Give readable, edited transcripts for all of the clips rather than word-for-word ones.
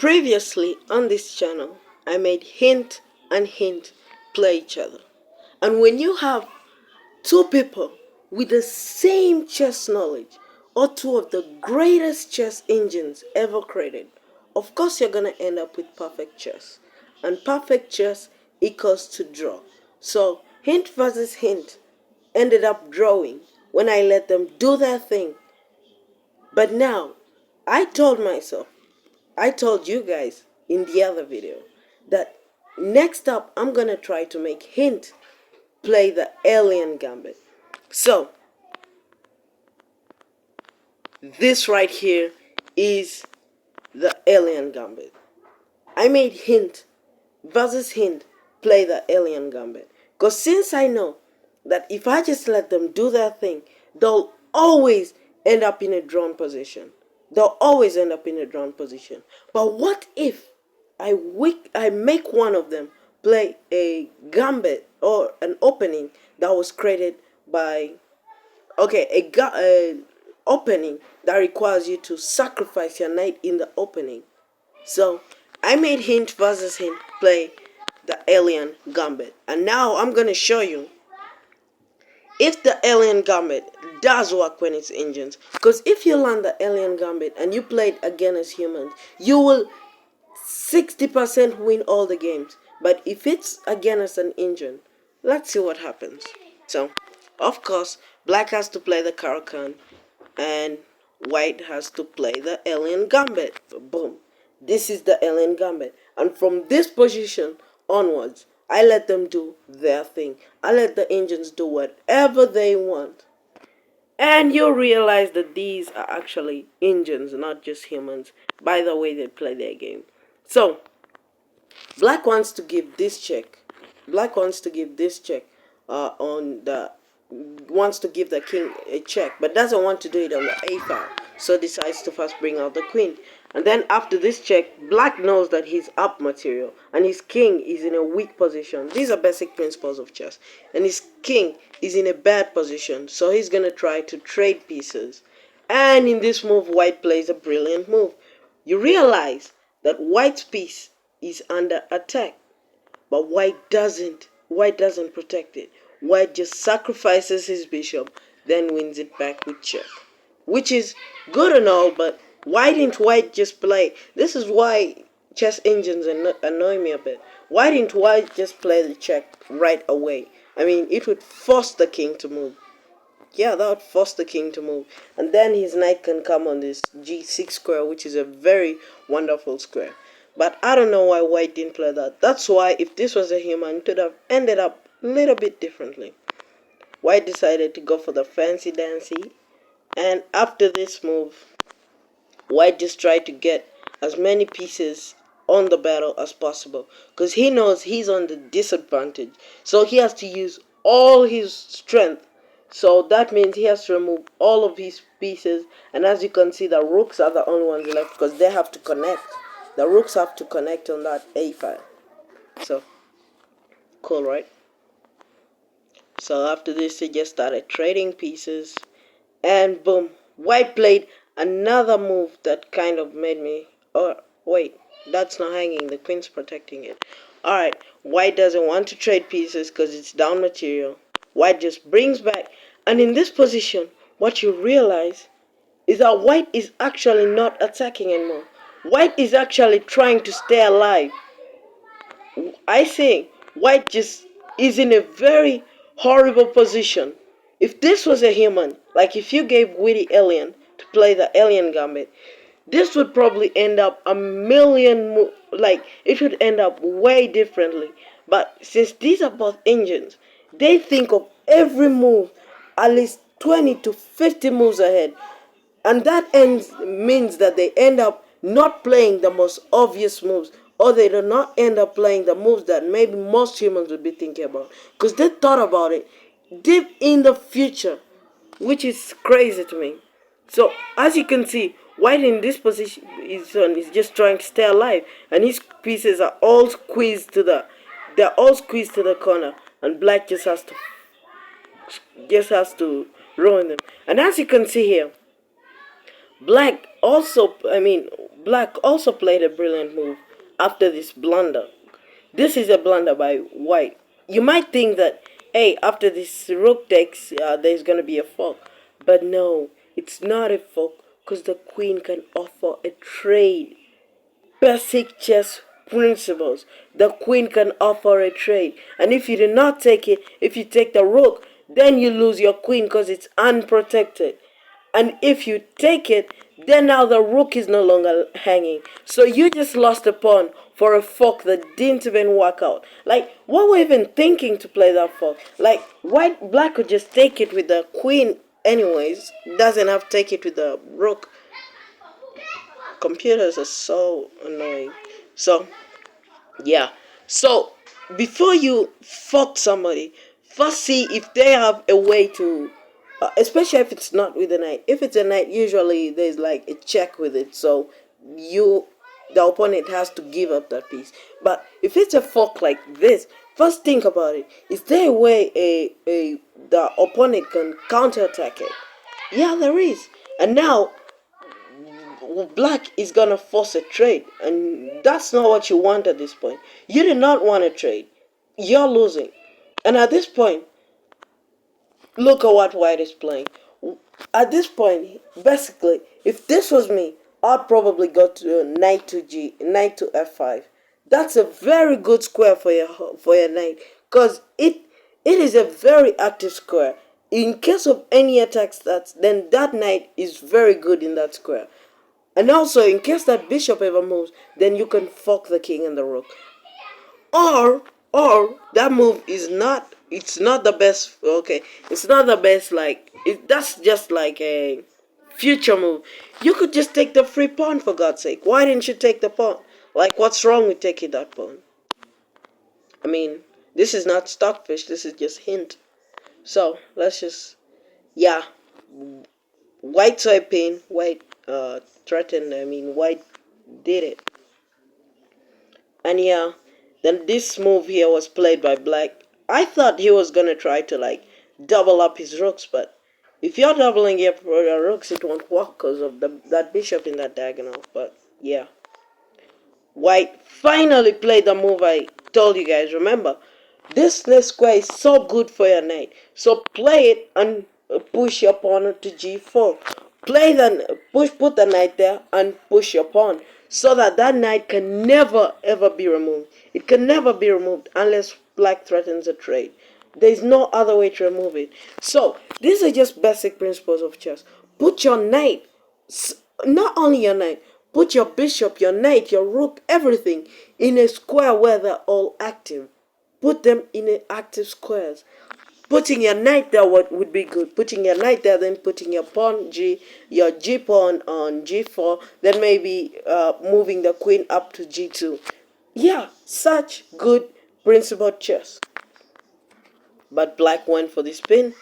Previously on this channel, I made hint and hint play each other. And when you have two people with the same chess knowledge, or two of the greatest chess engines ever created, of course you're going to end up with perfect chess. And perfect chess equals to draw. So hint versus hint ended up drawing when I let them do their thing. But now, I told myself, I told you guys in the other video that next up I'm gonna try to make hint play the alien gambit. So this right here is the alien gambit. I made hint versus hint play the alien gambit, because since I know that if I just let them do their thing, they'll always end up in a drawn position. They'll always end up in a drawn position. But what if I make one of them play a gambit or an opening that was created by, okay, a opening that requires you to sacrifice your knight in the opening. So I made hint versus hint play the alien gambit, and now I'm gonna show you if the alien gambit does work when it's engines. Because if you learn the alien gambit and you play it against humans, you will 60% win all the games. But if it's against an engine, let's see what happens. So of course black has to play the Caro-Kann and white has to play the alien gambit. Boom, this is the alien gambit, and from this position onwards I let them do their thing. I let the engines do whatever they want. And you'll realize that these are actually engines, not just humans, by the way they play their game. So, black wants to give this check. Black wants to give this check wants to give the king a check, but doesn't want to do it on the a file. So decides to first bring out the queen. And then after this check, black knows that he's up material and his king is in a weak position. These are basic principles of chess. And his king is in a bad position, so he's going to try to trade pieces. And in this move, white plays a brilliant move. You realize that white's piece is under attack, but white doesn't protect it. White just sacrifices his bishop, then wins it back with check. Which is good and all, but why didn't white just play? This is why chess engines annoy me a bit. Why didn't white just play the check right away? I mean, it would force the king to move. Yeah, that would force the king to move. And then his knight can come on this g6 square, which is a very wonderful square. But I don't know why white didn't play that. That's why if this was a human, it would have ended up a little bit differently. White decided to go for the fancy dancy. And after this move, white just tried to get as many pieces on the battle as possible, because he knows he's on the disadvantage. So he has to use all his strength. So that means he has to remove all of his pieces. And as you can see, the rooks are the only ones left because they have to connect. The rooks have to connect on that a file. So cool, right? So after this, they just started trading pieces. And boom, white played another move that kind of made me, oh wait, that's not hanging, the queen's protecting it. Alright, white doesn't want to trade pieces because it's down material. White just brings back, and in this position, what you realize is that white is actually not attacking anymore. White is actually trying to stay alive. I say white just is in a very horrible position. If this was a human, like if you gave witty alien to play the alien gambit, this would probably end up a million, like it would end up way differently. But since these are both engines, they think of every move at least 20 to 50 moves ahead. And that means that they end up not playing the most obvious moves, or they do not end up playing the moves that maybe most humans would be thinking about, because they thought about it deep in the future, which is crazy to me. So as you can see, white in this position is just trying to stay alive, and his pieces are all squeezed to the corner, and black just has to ruin them. And as you can see here, black also, black also played a brilliant move after this blunder. This is a blunder by white. You might think that, hey, after this rook takes, there's gonna be a fork, but no, it's not a fork because the queen can offer a trade. Basic chess principles. The queen can offer a trade, and if you do not take it, if you take the rook, then you lose your queen because it's unprotected. And if you take it, then now the rook is no longer hanging. So you just lost a pawn for a fork that didn't even work out. Like, what were you even thinking to play that fork? Like, black could just take it with the queen anyways. Doesn't have to take it with the rook. Computers are so annoying. So, yeah. So, before you fuck somebody, first see if they have a way to, especially if it's not with a knight. If it's a knight, usually there's like a check with it. So, you, the opponent has to give up that piece. But if it's a fork like this, first think about it. Is there a way the opponent can counterattack it? Yeah, there is. And now black is gonna force a trade, and that's not what you want at this point. You do not want a trade. You're losing, and at this point, look at what white is playing. At this point, basically, if this was me, I'd probably go to knight to g, knight to f5. That's a very good square for your knight, cause it is a very active square. In case of any attack stats, then that knight is very good in that square. And also, in case that bishop ever moves, then you can fuck the king and the rook. Or that move is not. It's not the best. Okay, it's not the best. Like that's just like a future move. You could just take the free pawn for God's sake. Why didn't you take the pawn? Like, what's wrong with taking that pawn? I mean, this is not stockfish. This is just hint. So let's just, yeah. White saw a pain. White threatened. I mean, white did it. And yeah, then this move here was played by black. I thought he was gonna try to like double up his rooks, but if you're doubling your rooks, it won't work because of that bishop in that diagonal. But yeah, white finally played the move I told you guys. Remember, this left square is so good for your knight. So play it and push your pawn to g4. Put the knight there and push your pawn so that that knight can never ever be removed. It can never be removed unless black threatens a trade. There is no other way to remove it. So these are just basic principles of chess. Put your knight, not only your knight, put your bishop, your knight, your rook, everything in a square where they're all active. Put them in active squares. Putting your knight there would be good. Putting your knight there, then putting your your g pawn on g4, then maybe moving the queen up to g2. Yeah, such good principled chess. But black went for the spin,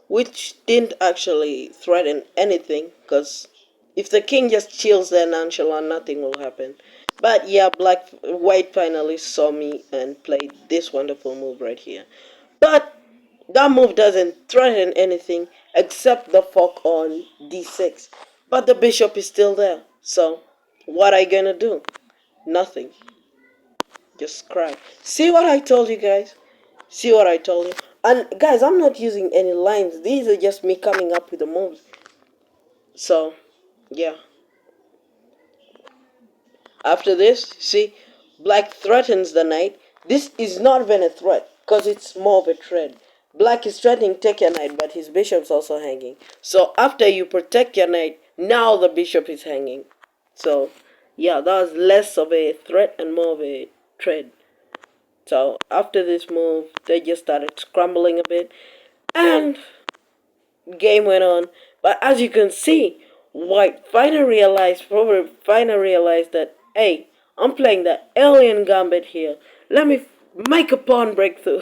which didn't actually threaten anything, because if the king just chills there nonchalant, nothing will happen. But yeah, white finally saw me and played this wonderful move right here. But that move doesn't threaten anything except the fork on d6. But the bishop is still there. So, what are you gonna do? Nothing. Just cry. See what I told you guys? See what I told you? And guys, I'm not using any lines. These are just me coming up with the moves. So, yeah. After this, see, black threatens the knight. This is not even a threat, because it's more of a threat. Black is threatening take your knight, but his bishop's also hanging. So after you protect your knight, now the bishop is hanging. So, yeah, that was less of a threat and more of a threat. So after this move, they just started scrambling a bit, and game went on. But as you can see, white probably finally realized that, hey, I'm playing the alien gambit here. Let me make a pawn breakthrough.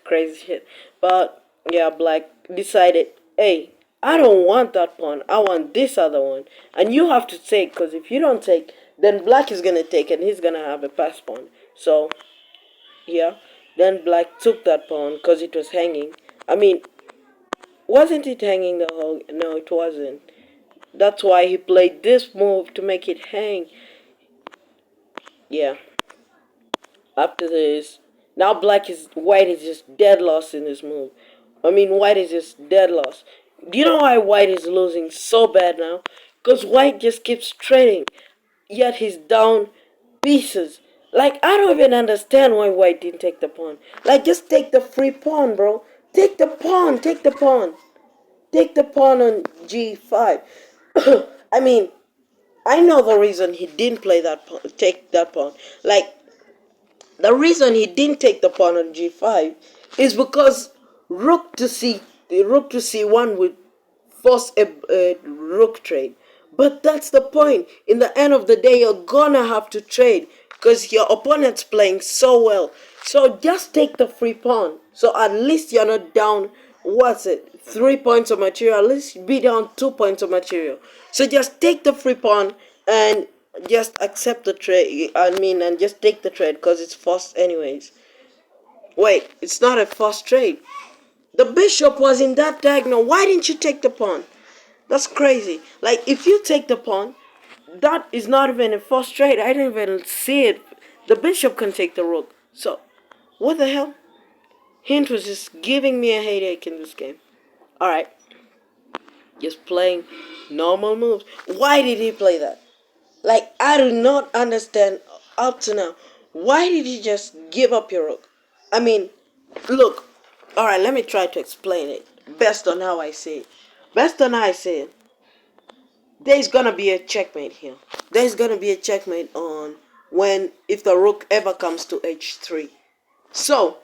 Crazy shit. But yeah, black decided, hey, I don't want that pawn. I want this other one. And you have to take, because if you don't take, then black is going to take and he's going to have a pass pawn. So, yeah. Then black took that pawn because it was hanging. I mean, wasn't it hanging the whole... No, it wasn't. That's why he played this move to make it hang. Yeah. After this, now white is just dead lost in this move. I mean, white is just dead lost. Do you know why white is losing so bad now? Because white just keeps trading, yet he's down pieces. Like, I don't even understand why white didn't take the pawn. Like, just take the free pawn, bro. Take the pawn, take the pawn. Take the pawn on g5. I mean, I know the reason he didn't play that pawn, take that pawn. Like, the reason he didn't take the pawn on g5 is because rook to c1 would force a rook trade. But that's the point. In the end of the day, you're gonna have to trade because your opponent's playing so well. So just take the free pawn. So at least you're not down, 3 points of material. At least be down 2 points of material. So just take the free pawn and just accept the trade. And just take the trade because it's forced anyways. Wait, it's not a forced trade. The bishop was in that diagonal. Why didn't you take the pawn? That's crazy. Like, if you take the pawn, that is not even a forced trade. I didn't even see it. The bishop can take the rook. So, what the hell? Hint was just giving me a headache in this game. Alright. Just playing normal moves. Why did he play that? Like, I do not understand up to now. Why did you just give up your rook? I mean, look. Alright, let me try to explain it. Based on how I see it. Based on how I see it. There's gonna be a checkmate here. There's gonna be a checkmate on if the rook ever comes to h3. So,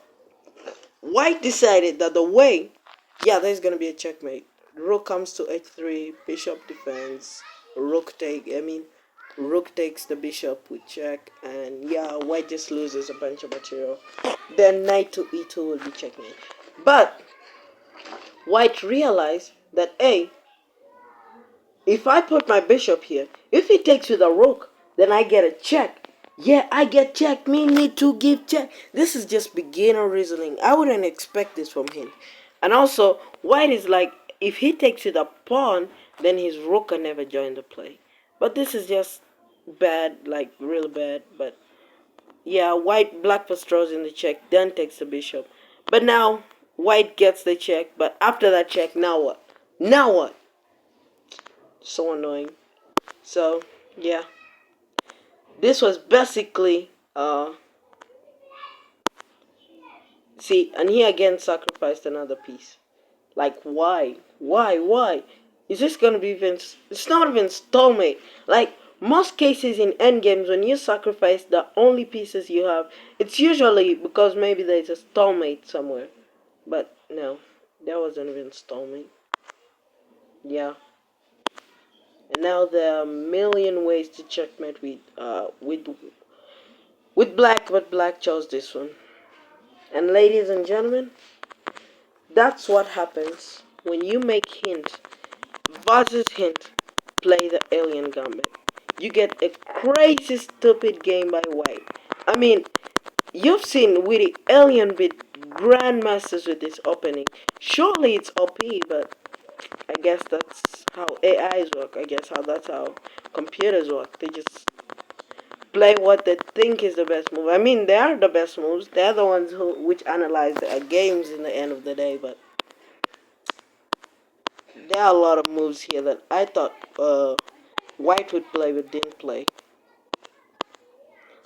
white decided that there's gonna be a checkmate. Rook comes to h3, bishop defends, rook takes the bishop with check, and yeah, white just loses a bunch of material. Then knight to e2 will be checkmate. But white realized that if I put my bishop here, if he takes with a rook, then I get a check. Yeah, I get check. Me need to give check. This is just beginner reasoning. I wouldn't expect this from him. And also, white is like, if he takes with a pawn, then his rook can never join the play. But this is just bad, like real bad. But yeah, black first throws in the check, then takes the bishop. But now, white gets the check. But after that check, now what? Now what? So annoying. So yeah, this was basically see, and he again sacrificed another piece. Like, why is this gonna be even? It's not even stalemate. Like, most cases in endgames, when you sacrifice the only pieces you have, it's usually because maybe there's a stalemate somewhere. But no, there wasn't even stalemate. Yeah. And now there are a million ways to checkmate with black, but black chose this one. And ladies and gentlemen, that's what happens when you make hint versus hint play the alien gambit. You get a crazy stupid game by white. I mean, you've seen with the alien bit grandmasters with this opening. Surely it's OP, but I guess that's how AIs work. I guess that's how computers work. They just play what they think is the best move. I mean, they are the best moves. They're the ones which analyze their games in the end of the day. But there are a lot of moves here that I thought white would play but didn't play.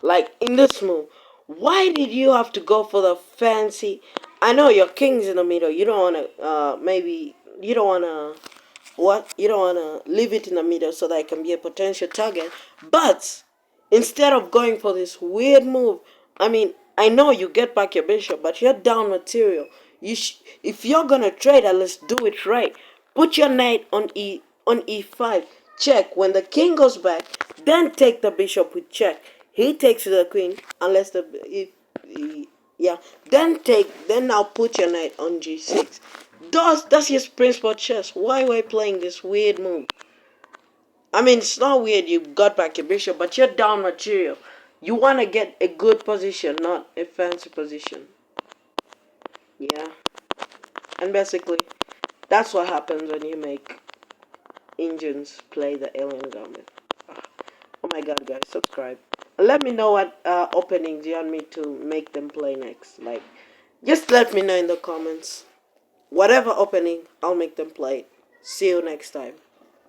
Like in this move, why did you have to go for the fancy? I know your king's in the middle. You don't want to. Maybe you don't want to. What? You don't want to leave it in the middle so that it can be a potential target. But instead of going for this weird move, I mean, I know you get back your bishop, but you're down material. If you're gonna trade, at least do it right. Put your knight on e5. Check. When the king goes back, then take the bishop with check. He takes the queen, unless yeah. Then now put your knight on g6. That's just principal chess. Why were you playing this weird move? I mean, it's not weird you got back your bishop, but you're down material. You want to get a good position, not a fancy position. Yeah. And basically, that's what happens when you make Indians play the Alien Gambit. Oh my god, guys, subscribe. And let me know what opening do you want me to make them play next. Like, just let me know in the comments. Whatever opening, I'll make them play. See you next time.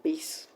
Peace.